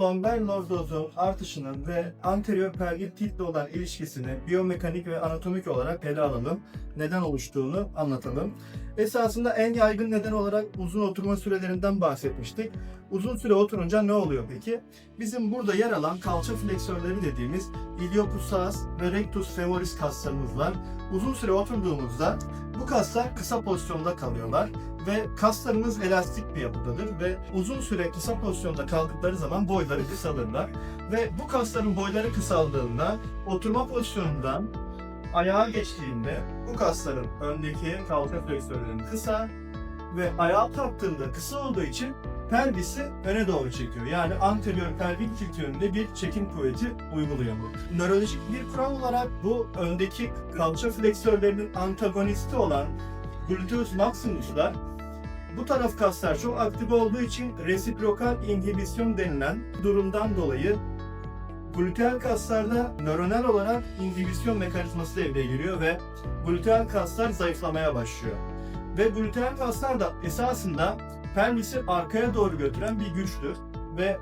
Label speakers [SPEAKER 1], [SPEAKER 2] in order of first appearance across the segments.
[SPEAKER 1] Lomber lordozun artışının ve anterior pelvik tiltle olan ilişkisini biyomekanik ve anatomik olarak ele alalım. Neden oluştuğunu anlatalım. Esasında en yaygın neden olarak uzun oturma sürelerinden bahsetmiştik. Uzun süre oturunca ne oluyor peki? Bizim burada yer alan kalça fleksörleri dediğimiz iliopsoas ve rectus femoris kaslarımız var. Uzun süre oturduğumuzda bu kaslar kısa pozisyonda kalıyorlar ve kaslarımız elastik bir yapıdadır ve uzun süre kısa pozisyonda kaldıkları zaman boyları kısalırlar ve bu kasların boyları kısaldığında oturma pozisyonundan ayağa geçtiğinde bu kasların öndeki kalça fleksörlerin kısa ve ayağa kalktığında kısa olduğu için pelvisi öne doğru çekiyor. Yani anterior pelvik tilt yönünde bir çekim kuvveti uyguluyor bu. Nörolojik bir kural olarak bu öndeki kalça fleksörlerinin antagonisti olan gluteus maximus'lar bu taraf kaslar çok aktif olduğu için resiprokal inhibisyon denilen durumdan dolayı gluteal kaslarda nöronal olarak inhibisyon mekanizması devreye giriyor ve gluteal kaslar zayıflamaya başlıyor. Ve gluteal kaslar da esasında pelvisi arkaya doğru götüren bir güçtür ve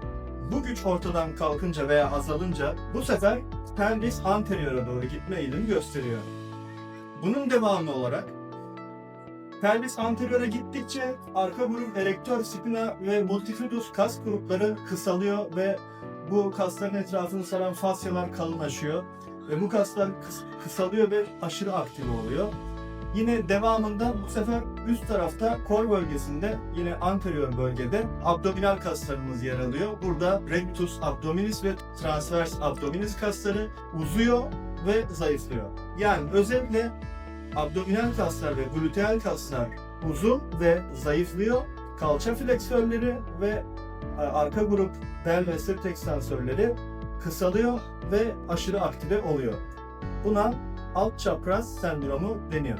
[SPEAKER 1] bu güç ortadan kalkınca veya azalınca bu sefer pelvis anteriora doğru gitme eğilimi gösteriyor. Bunun devamı olarak pelvis anteriora gittikçe arka grup erector spina ve multifidus kas grupları kısalıyor ve bu kasların etrafını saran fasyalar kalınlaşıyor ve bu kaslar kısalıyor ve aşırı aktif oluyor. Yine devamında bu sefer üst tarafta kor bölgesinde yine anterior bölgede abdominal kaslarımız yer alıyor. Burada rectus abdominis ve transvers abdominis kasları uzuyor ve zayıflıyor. Yani özellikle abdominal kaslar ve gluteal kaslar uzun ve zayıflıyor. Kalça fleksörleri ve arka grup bel ve sırt ekstansörleri kısalıyor ve aşırı aktive oluyor. Buna alt çapraz sendromu deniyor.